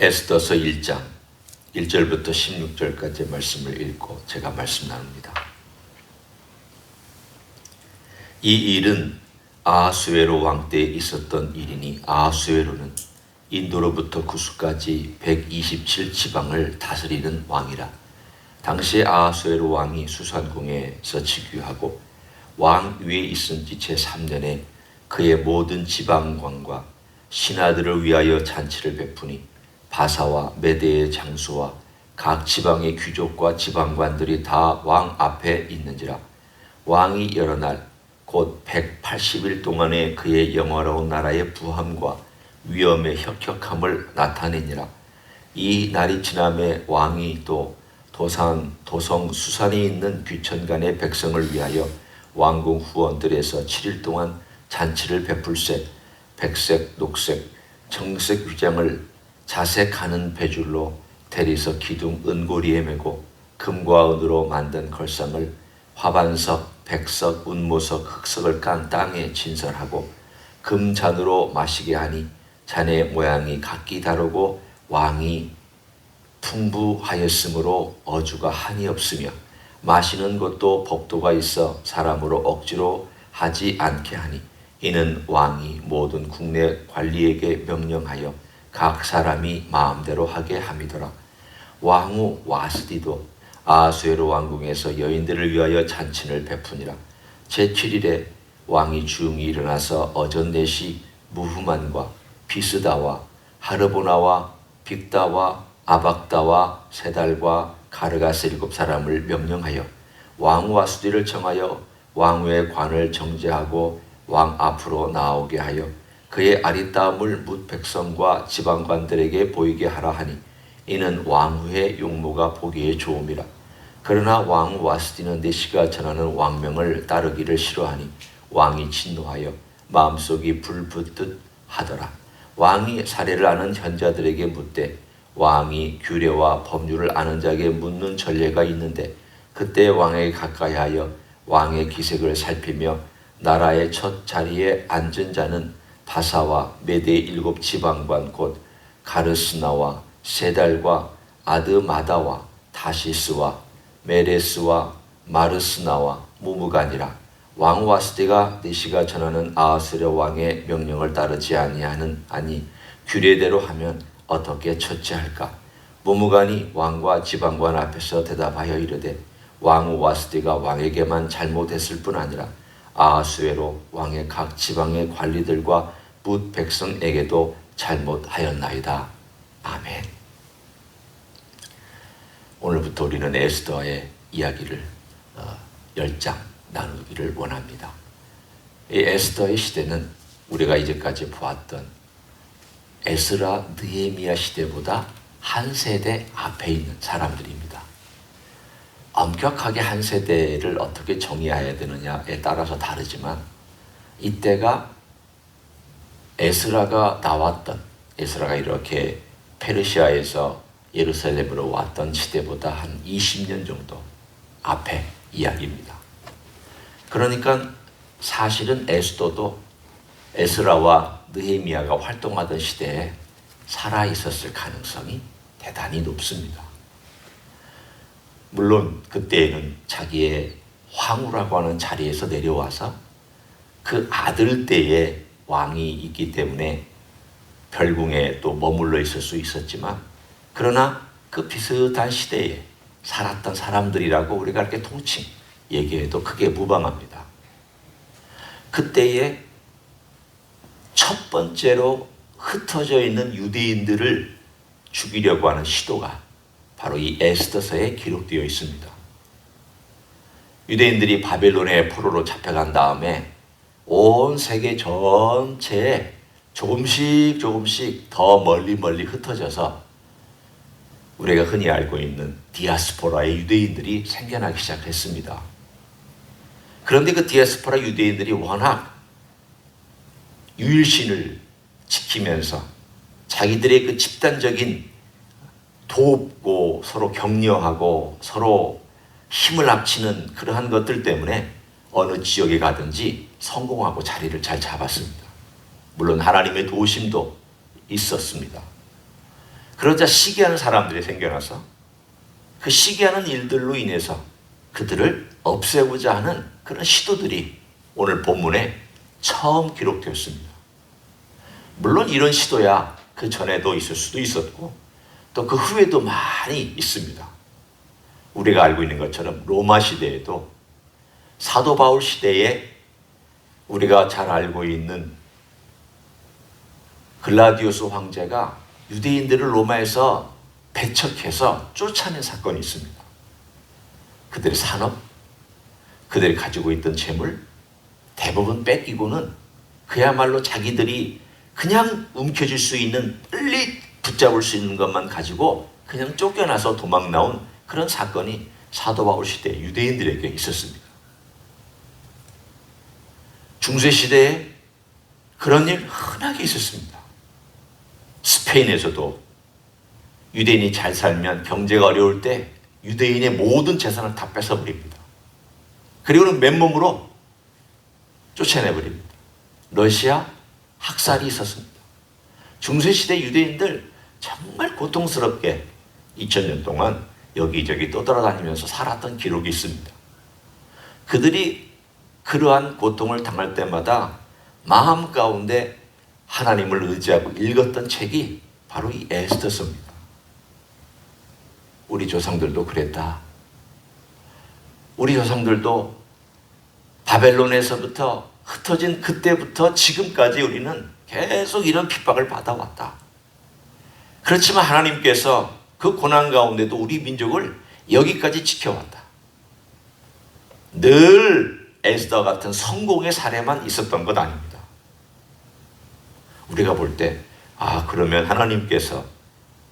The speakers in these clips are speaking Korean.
에스더서 1장 1절부터 16절까지의 말씀을 읽고 제가 말씀 나눕니다. 이 일은 아하수에로 왕 때에 있었던 일이니 아하수에로는 인도로부터 구스까지 127지방을 다스리는 왕이라. 당시에 아하수에로 왕이 수산궁에서 즉위하고 왕 위에 있은 지 제3년에 그의 모든 지방관과 신하들을 위하여 잔치를 베푸니 바사와 메대의 장수와 각 지방의 귀족과 지방관들이 다 왕 앞에 있는지라. 왕이 여러 날 곧 180일 동안에 그의 영화로운 나라의 부함과 위엄의 혁혁함을 나타내니라. 이 날이 지남에 왕이 또 도성 수산에 있는 귀천간의 백성을 위하여 왕궁 후원들에서 7일 동안 잔치를 베풀세 백색, 녹색, 정색 휘장을 자색하는 배줄로 대리석 기둥 은고리에 메고 금과 은으로 만든 걸상을 화반석, 백석, 운모석, 흑석을 깐 땅에 진설하고 금잔으로 마시게 하니 잔의 모양이 각기 다르고 왕이 풍부하였으므로 어주가 한이 없으며 마시는 것도 법도가 있어 사람으로 억지로 하지 않게 하니 이는 왕이 모든 국내 관리에게 명령하여 각 사람이 마음대로 하게 함이더라. 왕후 와스디도 아하수에로 왕궁에서 여인들을 위하여 잔치를 베푸니라. 제7일에 왕이 중이 일어나서 어전넷이 무후만과 비스다와 하르보나와 빅다와 아박다와 세달과 가르가스 7사람을 명령하여 왕후 와스디를 청하여 왕후의 관을 정제하고 왕 앞으로 나오게 하여 그의 아리따움을 뭇 백성과 지방관들에게 보이게 하라 하니 이는 왕후의 용모가 보기에 좋음이라. 그러나 왕후 와스디는 내시가 전하는 왕명을 따르기를 싫어하니 왕이 진노하여 마음속이 불붙듯 하더라. 왕이 사례를 아는 현자들에게 묻되 왕이 규례와 법률을 아는 자에게 묻는 전례가 있는데 그때 왕에게 가까이하여 왕의 기색을 살피며 나라의 첫 자리에 앉은 자는 바사와 메대의 7지방관 곧 가르스나와 세달과 아드마다와 다시스와 메레스와 마르스나와 무무간이라. 왕 와스디가 내시가 전하는 아하수에로 왕의 명령을 따르지 아니 규례대로 하면 어떻게 처치할까? 무무간이 왕과 지방관 앞에서 대답하여 이르되 왕후 와스디가 왕에게만 잘못했을 뿐 아니라 아하수에로 왕의 각 지방의 관리들과 뭇 백성에게도 잘못하였나이다. 아멘. 오늘부터 우리는 에스더의 이야기를 10장 나누기를 원합니다. 이 에스더의 시대는 우리가 이제까지 보았던 에스라 느헤미야 시대보다 한 세대 앞에 있는 사람들입니다. 엄격하게 한 세대를 어떻게 정의해야 되느냐에 따라서 다르지만 이때가 에스라가 이렇게 페르시아에서 예루살렘으로 왔던 시대보다 한 20년 정도 앞에 이야기입니다. 그러니까 사실은 에스더도 에스라와 느헤미야가 활동하던 시대에 살아 있었을 가능성이 대단히 높습니다. 물론 그때에는 자기의 황후라고 하는 자리에서 내려와서 그 아들 때에 왕이 있기 때문에 별궁에 또 머물러 있을 수 있었지만 그러나 그 비슷한 시대에 살았던 사람들이라고 우리가 이렇게 통칭 얘기해도 크게 무방합니다. 그때에 첫 번째로 흩어져 있는 유대인들을 죽이려고 하는 시도가 바로 이 에스더서에 기록되어 있습니다. 유대인들이 바벨론의 포로로 잡혀간 다음에 온 세계 전체에 조금씩 더 멀리 흩어져서 우리가 흔히 알고 있는 디아스포라의 유대인들이 생겨나기 시작했습니다. 그런데 그 디아스포라 유대인들이 워낙 유일신을 지키면서 자기들의 그 집단적인 돕고 서로 격려하고 서로 힘을 합치는 그러한 것들 때문에 어느 지역에 가든지 성공하고 자리를 잘 잡았습니다. 물론 하나님의 도우심도 있었습니다. 그러자 시기하는 사람들이 생겨나서 그 시기하는 일들로 인해서 그들을 없애고자 하는 그런 시도들이 오늘 본문에 처음 기록되었습니다. 물론 이런 시도야 그 전에도 있을 수도 있었고 또 그 후에도 많이 있습니다. 우리가 알고 있는 것처럼 로마 시대에도 사도 바울 시대에 우리가 잘 알고 있는 글라디우스 황제가 유대인들을 로마에서 배척해서 쫓아낸 사건이 있습니다. 그들의 산업, 그들이 가지고 있던 재물 대부분 뺏기고는 그야말로 자기들이 그냥 움켜쥘 수 있는, 빨리 붙잡을 수 있는 것만 가지고 그냥 쫓겨나서 도망 나온 그런 사건이 사도 바울 시대 유대인들에게 있었습니다. 중세 시대에 그런 일 흔하게 있었습니다. 스페인에서도 유대인이 잘 살면 경제가 어려울 때 유대인의 모든 재산을 다 뺏어버립니다. 그리고는 맨몸으로 쫓아내버립니다. 러시아 학살이 있었습니다. 중세시대 유대인들 정말 고통스럽게 2000년 동안 여기저기 떠돌아다니면서 살았던 기록이 있습니다. 그들이 그러한 고통을 당할 때마다 마음 가운데 하나님을 의지하고 읽었던 책이 바로 이 에스더서입니다. 우리 조상들도 그랬다. 우리 조상들도 바벨론에서부터 흩어진 그때부터 지금까지 우리는 계속 이런 핍박을 받아왔다. 그렇지만 하나님께서 그 고난 가운데도 우리 민족을 여기까지 지켜왔다. 늘 에스더 같은 성공의 사례만 있었던 것 아닙니다. 우리가 볼 때 그러면 하나님께서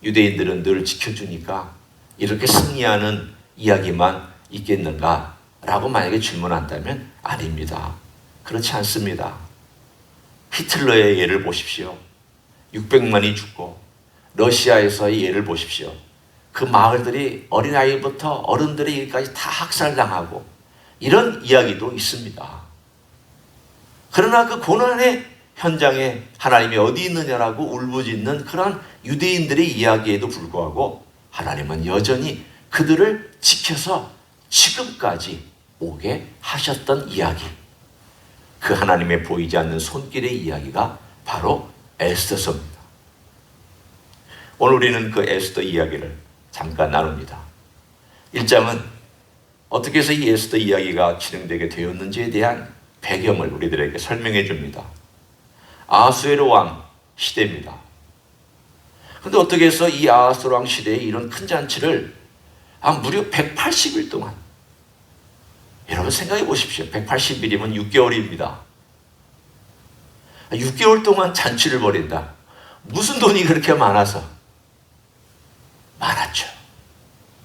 유대인들은 늘 지켜주니까 이렇게 승리하는 이야기만 있겠는가? 라고 만약에 질문한다면 아닙니다. 그렇지 않습니다. 히틀러의 예를 보십시오. 600만이 죽고 러시아에서의 예를 보십시오. 그 마을들이 어린아이부터 어른들이 여기까지 다 학살당하고 이런 이야기도 있습니다. 그러나 그 고난의 현장에 하나님이 어디 있느냐라고 울부짖는 그런 유대인들의 이야기에도 불구하고 하나님은 여전히 그들을 지켜서 지금까지 오게 하셨던 이야기, 그 하나님의 보이지 않는 손길의 이야기가 바로 에스더서입니다. 오늘 우리는 그 에스더 이야기를 잠깐 나눕니다. 1장은 어떻게 해서 이 에스더 이야기가 진행되게 되었는지에 대한 배경을 우리들에게 설명해 줍니다. 아하수에로 왕 시대입니다. 그런데 어떻게 해서 이 아하수에로 왕 시대에 이런 큰 잔치를 무려 180일 동안, 여러분 생각해 보십시오. 180일이면 6개월입니다. 6개월 동안 잔치를 벌인다. 무슨 돈이 그렇게 많아서? 많았죠.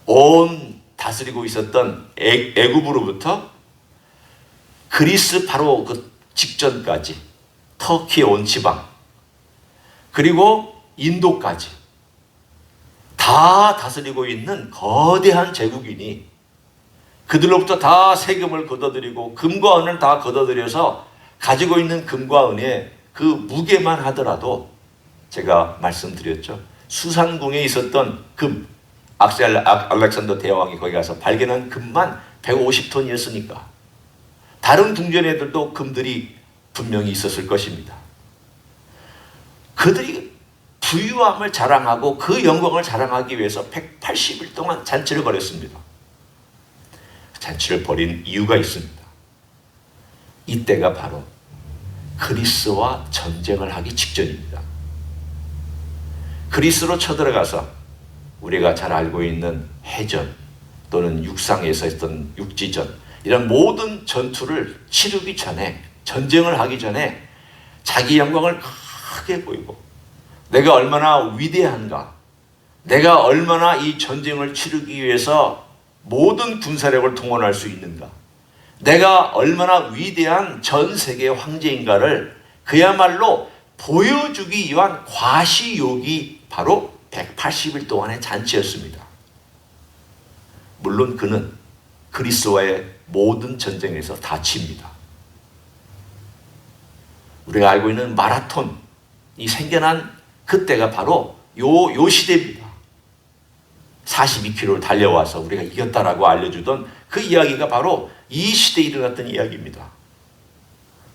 온 다스리고 있었던 애굽으로부터 그리스 바로 그 직전까지, 터키의 온 지방, 그리고 인도까지 다 다스리고 있는 거대한 제국인이 그들로부터 다 세금을 걷어들이고 금과 은을 다 걷어들여서 가지고 있는 금과 은의 그 무게만 하더라도 제가 말씀드렸죠. 수산궁에 있었던 금, 알렉산더 대왕이 거기 가서 발견한 금만 150톤이었으니까 다른 궁전에들도 금들이 분명히 있었을 것입니다. 그들이 부유함을 자랑하고 그 영광을 자랑하기 위해서 180일 동안 잔치를 벌였습니다. 잔치를 벌인 이유가 있습니다. 이때가 바로 그리스와 전쟁을 하기 직전입니다. 그리스로 쳐들어가서 우리가 잘 알고 있는 해전 또는 육상에서 했던 육지전, 이런 모든 전투를 치르기 전에, 전쟁을 하기 전에 자기 영광을 크게 보이고 내가 얼마나 위대한가, 내가 얼마나 이 전쟁을 치르기 위해서 모든 군사력을 동원할 수 있는가, 내가 얼마나 위대한 전 세계 황제인가를 그야말로 보여주기 위한 과시욕이 바로 180일 동안의 잔치였습니다. 물론 그는 그리스와의 모든 전쟁에서 다칩니다. 우리가 알고 있는 마라톤이 생겨난 그때가 바로 요 시대입니다. 42km 달려와서 우리가 이겼다라고 알려주던 그 이야기가 바로 이 시대에 일어났던 이야기입니다.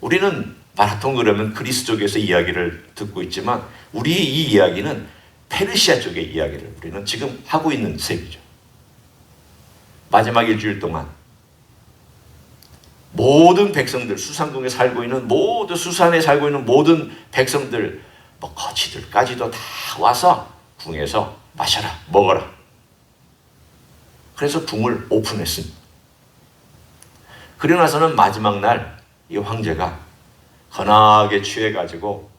우리는 마라톤 그러면 그리스 쪽에서 이야기를 듣고 있지만 우리의 이 이야기는 페르시아 쪽의 이야기를 우리는 지금 하고 있는 셈이죠. 마지막 일주일 동안 모든 백성들, 수산궁에 살고 있는 수산에 살고 있는 모든 백성들, 거지들까지도 다 와서 궁에서 마셔라, 먹어라. 그래서 궁을 오픈했습니다. 그리고 나서는 마지막 날 이 황제가 건하게 취해가지고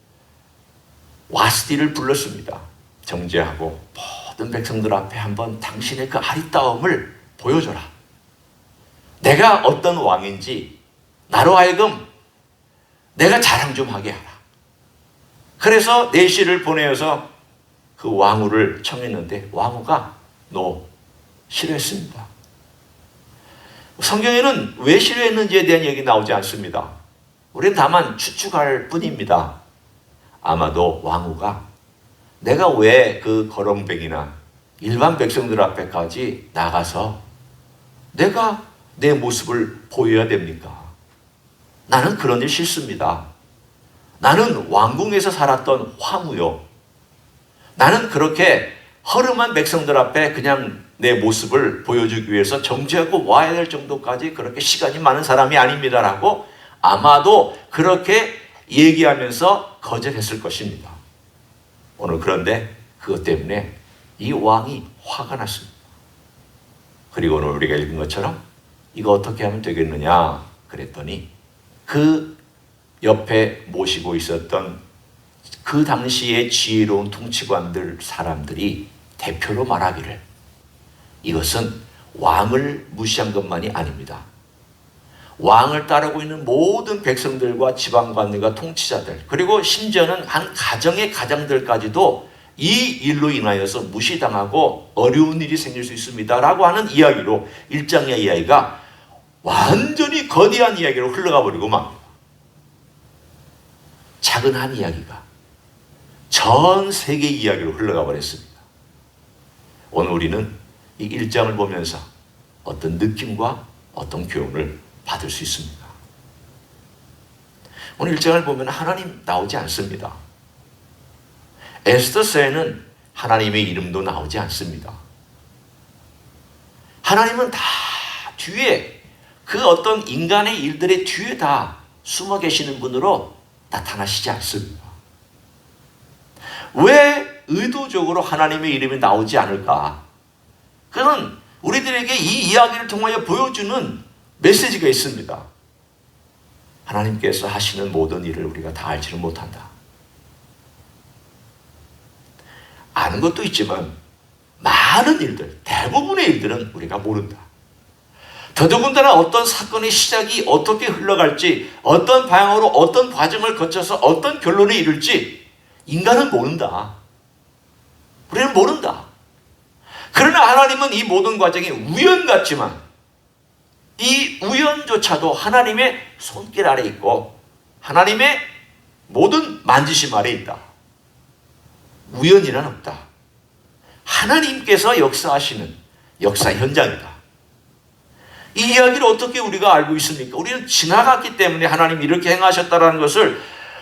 와스디를 불렀습니다. 정죄하고 모든 백성들 앞에 한번 당신의 그 아리따움을 보여줘라. 내가 어떤 왕인지 나로 하여금 내가 자랑 좀 하게 하라. 그래서 내시를 보내어서 그 왕후를 청했는데 왕후가 싫어했습니다. 성경에는 왜 싫어했는지에 대한 얘기 나오지 않습니다. 우리는 다만 추측할 뿐입니다. 아마도 왕후가 내가 왜 그 거렁뱅이나 일반 백성들 앞에까지 나가서 내가 내 모습을 보여야 됩니까? 나는 그런 일 싫습니다. 나는 왕궁에서 살았던 황후요. 나는 그렇게 허름한 백성들 앞에 그냥 내 모습을 보여주기 위해서 정죄하고 와야 될 정도까지 그렇게 시간이 많은 사람이 아닙니다라고 아마도 그렇게 얘기하면서 거절했을 것입니다. 오늘 그런데 그것 때문에 이 왕이 화가 났습니다. 그리고 오늘 우리가 읽은 것처럼 이거 어떻게 하면 되겠느냐 그랬더니 그 옆에 모시고 있었던 그 당시의 지혜로운 통치관들 사람들이 대표로 말하기를 이것은 왕을 무시한 것만이 아닙니다. 왕을 따르고 있는 모든 백성들과 지방관들과 통치자들 그리고 심지어는 한 가정의 가장들까지도 이 일로 인하여서 무시당하고 어려운 일이 생길 수 있습니다 라고 하는 이야기로 1장의 이야기가 완전히 거대한 이야기로 흘러가 버리고 맙니다. 작은 한 이야기가 전 세계 이야기로 흘러가 버렸습니다. 오늘 우리는 이 1장을 보면서 어떤 느낌과 어떤 교훈을 받을 수 있습니다. 오늘 1장을 보면 하나님 나오지 않습니다. 에스더서에는 하나님의 이름도 나오지 않습니다. 하나님은 다 뒤에 그 어떤 인간의 일들의 뒤에 다 숨어 계시는 분으로 나타나시지 않습니다. 왜 의도적으로 하나님의 이름이 나오지 않을까? 그는 우리들에게 이 이야기를 통하여 보여주는 메시지가 있습니다. 하나님께서 하시는 모든 일을 우리가 다 알지는 못한다. 아는 것도 있지만 많은 일들, 대부분의 일들은 우리가 모른다. 더더군다나 어떤 사건의 시작이 어떻게 흘러갈지, 어떤 방향으로 어떤 과정을 거쳐서 어떤 결론에 이를지 인간은 모른다. 우리는 모른다. 그러나 하나님은 이 모든 과정이 우연 같지만 이 우연조차도 하나님의 손길 아래 있고 하나님의 모든 만지심 아래 있다. 우연이란 없다. 하나님께서 역사하시는 역사 현장이다. 이 이야기를 어떻게 우리가 알고 있습니까? 우리는 지나갔기 때문에 하나님이 이렇게 행하셨다는 것을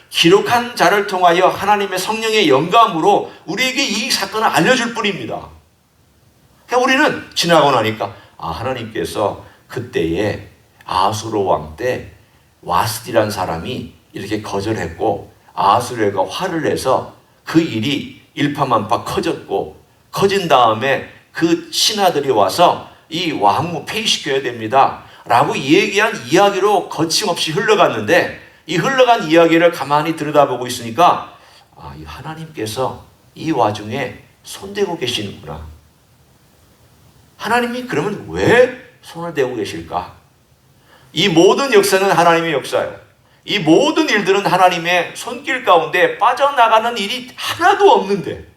기록한 자를 통하여 하나님의 성령의 영감으로 우리에게 이 사건을 알려줄 뿐입니다. 그러니까 우리는 지나고 나니까 하나님께서 그때에 아수르 왕 때 와스디란 사람이 이렇게 거절했고 아수르가 화를 내서 그 일이 일파만파 커졌고 커진 다음에 그 신하들이 와서 이 왕후 폐위시켜야 됩니다 라고 얘기한 이야기로 거침없이 흘러갔는데 이 흘러간 이야기를 가만히 들여다보고 있으니까 이 하나님께서 이 와중에 손대고 계시는구나. 하나님이 그러면 왜 손을 대고 계실까? 이 모든 역사는 하나님의 역사예요. 이 모든 일들은 하나님의 손길 가운데 빠져나가는 일이 하나도 없는데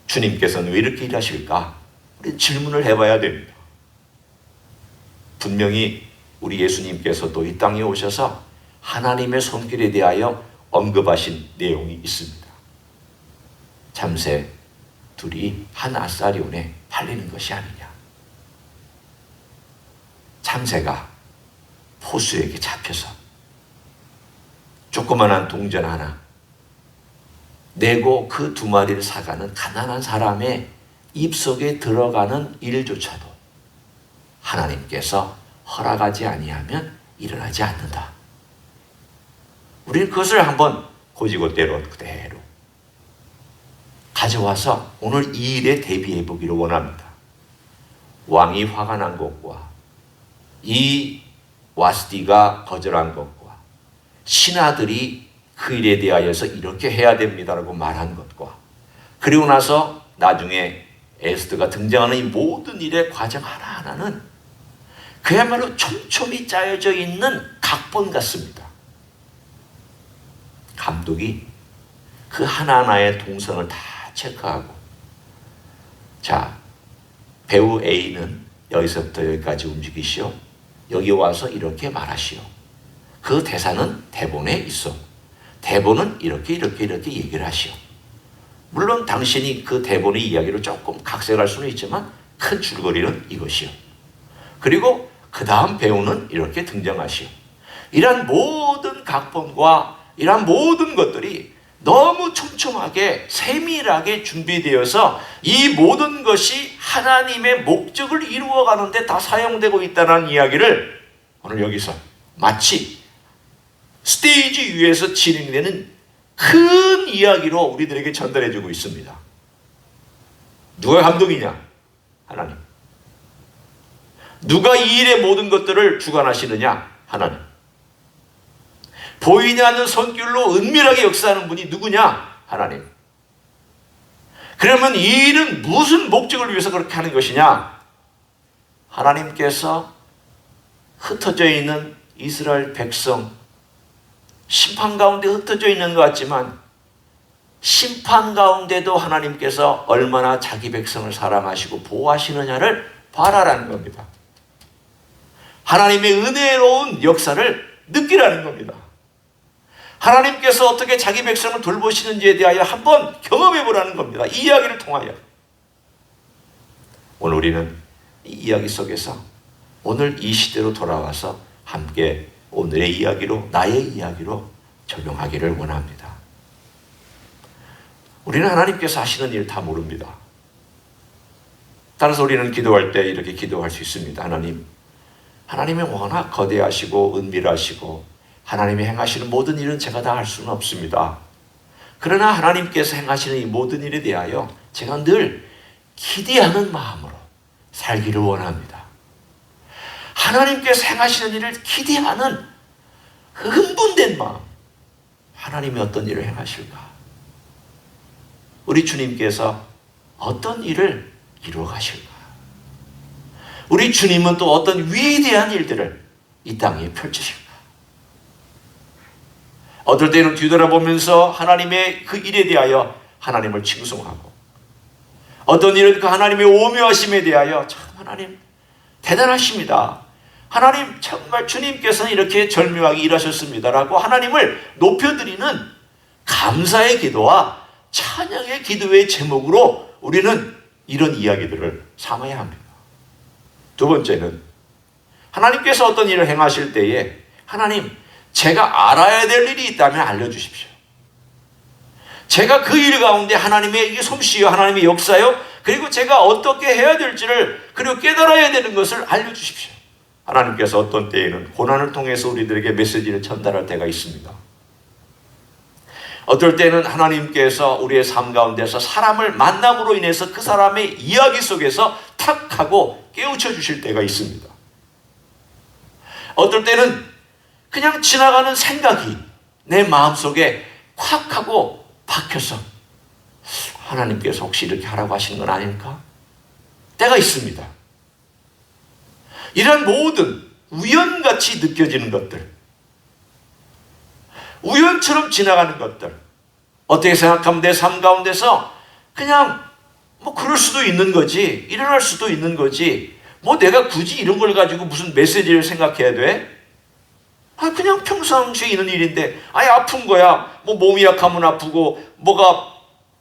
주님께서는 왜 이렇게 일하실까? 우리 질문을 해봐야 됩니다. 분명히 우리 예수님께서도 이 땅에 오셔서 하나님의 손길에 대하여 언급하신 내용이 있습니다. 참새 둘이 한 아사리온에 팔리는 것이 아니냐. 참새가 포수에게 잡혀서 조그만한 동전 하나 내고 그 2마리를 사가는 가난한 사람의 입속에 들어가는 일조차도 하나님께서 허락하지 아니하면 일어나지 않는다. 우리는 그것을 한번 고지고대로 그대로 가져와서 오늘 이 일에 대비해 보기를 원합니다. 왕이 화가 난 것과 이 와스디가 거절한 것과 신하들이 그 일에 대하여서 이렇게 해야 됩니다라고 말한 것과 그리고 나서 나중에 에스더가 등장하는 이 모든 일의 과정 하나하나는 그야말로 촘촘히 짜여져 있는 각본 같습니다. 감독이 그 하나하나의 동선을 다 체크하고, 자, 배우 A는 여기서부터 여기까지 움직이시오. 여기 와서 이렇게 말하시오. 그 대사는 대본에 있어. 대본은 이렇게 얘기를 하시오. 물론 당신이 그 대본의 이야기를 조금 각색할 수는 있지만 큰 줄거리는 이것이요. 그리고 그 다음 배우는 이렇게 등장하시오. 이러한 모든 각본과 이러한 모든 것들이 너무 촘촘하게 세밀하게 준비되어서 이 모든 것이 하나님의 목적을 이루어가는 데 다 사용되고 있다는 이야기를 오늘 여기서 마치 스테이지 위에서 진행되는 큰 이야기로 우리들에게 전달해주고 있습니다. 누가 감독이냐? 하나님. 누가 이 일의 모든 것들을 주관하시느냐? 하나님. 보이지 않는 손길로 은밀하게 역사하는 분이 누구냐? 하나님. 그러면 이 일은 무슨 목적을 위해서 그렇게 하는 것이냐? 하나님께서 흩어져 있는 이스라엘 백성, 심판 가운데 흩어져 있는 것 같지만 심판 가운데도 하나님께서 얼마나 자기 백성을 사랑하시고 보호하시느냐를 바라라는 겁니다. 하나님의 은혜로운 역사를 느끼라는 겁니다. 하나님께서 어떻게 자기 백성을 돌보시는지에 대하여 한번 경험해 보라는 겁니다. 이 이야기를 통하여. 오늘 우리는 이 이야기 속에서 오늘 이 시대로 돌아와서 함께 오늘의 이야기로, 나의 이야기로 적용하기를 원합니다. 우리는 하나님께서 하시는 일 다 모릅니다. 따라서 우리는 기도할 때 이렇게 기도할 수 있습니다. 하나님이 워낙 거대하시고 은밀하시고 하나님이 행하시는 모든 일은 제가 다 할 수는 없습니다. 그러나 하나님께서 행하시는 이 모든 일에 대하여 제가 늘 기대하는 마음으로 살기를 원합니다. 하나님께서 행하시는 일을 기대하는 그 흥분된 마음. 하나님이 어떤 일을 행하실까? 우리 주님께서 어떤 일을 이루어 가실까? 우리 주님은 또 어떤 위대한 일들을 이 땅에 펼치실까? 어떨 때는 뒤돌아보면서 하나님의 그 일에 대하여 하나님을 칭송하고, 어떤 일은 그 하나님의 오묘하심에 대하여 참 하나님 대단하십니다. 하나님 정말 주님께서는 이렇게 절묘하게 일하셨습니다라고 하나님을 높여드리는 감사의 기도와 찬양의 기도의 제목으로 우리는 이런 이야기들을 삼아야 합니다. 두 번째는 하나님께서 어떤 일을 행하실 때에 하나님, 제가 알아야 될 일이 있다면 알려주십시오. 제가 그 일 가운데 하나님의 이 솜씨요, 하나님의 역사요, 그리고 제가 어떻게 해야 될지를, 그리고 깨달아야 되는 것을 알려주십시오. 하나님께서 어떤 때에는 고난을 통해서 우리들에게 메시지를 전달할 때가 있습니다. 어떨 때는 하나님께서 우리의 삶 가운데서 사람을 만남으로 인해서 그 사람의 이야기 속에서 탁 하고 깨우쳐 주실 때가 있습니다. 어떨 때는 그냥 지나가는 생각이 내 마음속에 콱 하고 박혀서 하나님께서 혹시 이렇게 하라고 하시는 건 아닐까? 때가 있습니다. 이런 모든 우연같이 느껴지는 것들, 우연처럼 지나가는 것들, 어떻게 생각하면 내 삶 가운데서 그냥 뭐 그럴 수도 있는 거지, 일어날 수도 있는 거지, 뭐 내가 굳이 이런 걸 가지고 무슨 메시지를 생각해야 돼? 그냥 평상시에 있는 일인데, 아프은 거야. 뭐 몸이 약하면 아프고, 뭐가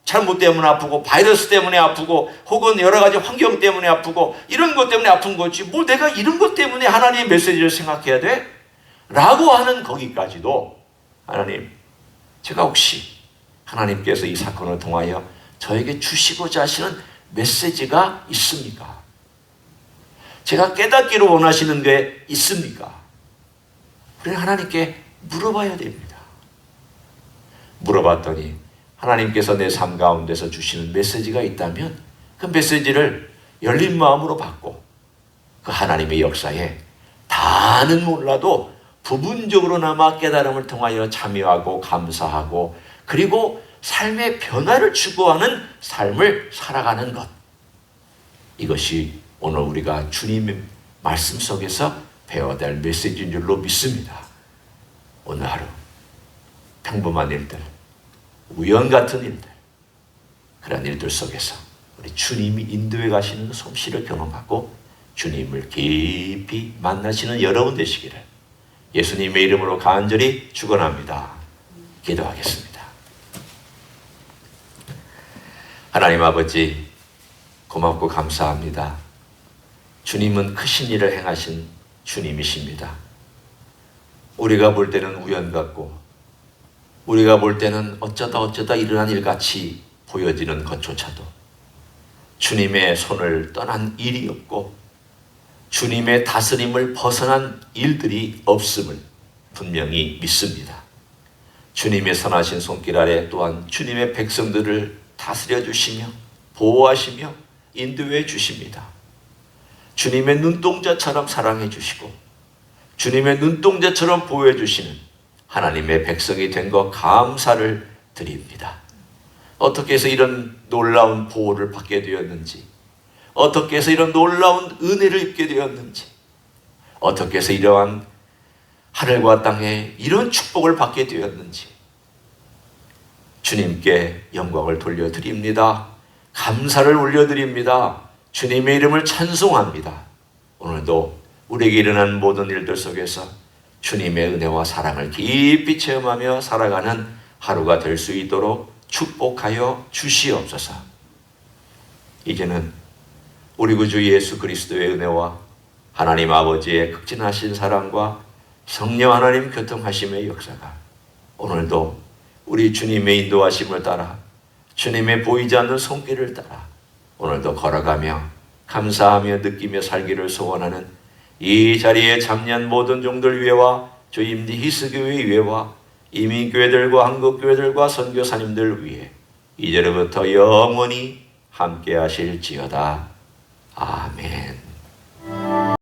잘못 때문에 아프고 바이러스 때문에 아프고 혹은 여러 가지 환경 때문에 아프고 이런 것 때문에 아픈 거지 뭐 내가 이런 것 때문에 하나님의 메시지를 생각해야 돼? 라고 하는 거기까지도 하나님, 제가 혹시 하나님께서 이 사건을 통하여 저에게 주시고자 하시는 메시지가 있습니까? 제가 깨닫기를 원하시는 게 있습니까? 그래 하나님께 물어봐야 됩니다. 물어봤더니 하나님께서 내 삶 가운데서 주시는 메시지가 있다면 그 메시지를 열린 마음으로 받고 그 하나님의 역사에 다는 몰라도 부분적으로나마 깨달음을 통하여 참여하고 감사하고 그리고 삶의 변화를 추구하는 삶을 살아가는 것. 이것이 오늘 우리가 주님의 말씀 속에서 배워야 될 메시지인 줄로 믿습니다. 오늘 하루 평범한 일들, 우연 같은 일들, 그런 일들 속에서 우리 주님이 인도해 가시는 솜씨를 경험하고 주님을 깊이 만나시는 여러분 되시기를 예수님의 이름으로 간절히 축원합니다. 기도하겠습니다. 하나님 아버지, 고맙고 감사합니다. 주님은 크신 일을 행하신 주님이십니다. 우리가 볼 때는 우연 같고 우리가 볼 때는 어쩌다 일어난 일같이 보여지는 것조차도 주님의 손을 떠난 일이 없고 주님의 다스림을 벗어난 일들이 없음을 분명히 믿습니다. 주님의 선하신 손길 아래 또한 주님의 백성들을 다스려 주시며 보호하시며 인도해 주십니다. 주님의 눈동자처럼 사랑해 주시고 주님의 눈동자처럼 보호해 주시는 하나님의 백성이 된 것 감사를 드립니다. 어떻게 해서 이런 놀라운 보호를 받게 되었는지, 어떻게 해서 이런 놀라운 은혜를 입게 되었는지, 어떻게 해서 이러한 하늘과 땅에 이런 축복을 받게 되었는지 주님께 영광을 돌려드립니다. 감사를 올려드립니다. 주님의 이름을 찬송합니다. 오늘도 우리에게 일어난 모든 일들 속에서 주님의 은혜와 사랑을 깊이 체험하며 살아가는 하루가 될 수 있도록 축복하여 주시옵소서. 이제는 우리 구주 예수 그리스도의 은혜와 하나님 아버지의 극진하신 사랑과 성령 하나님 교통하심의 역사가 오늘도 우리 주님의 인도하심을 따라 주님의 보이지 않는 손길을 따라 오늘도 걸어가며 감사하며 느끼며 살기를 소원하는 이 자리에 참여한 모든 종들 위에와 주임디 히스교회 위에와 이민교회들과 한국교회들과 선교사님들 위해 이제로부터 영원히 함께 하실지어다. 아멘.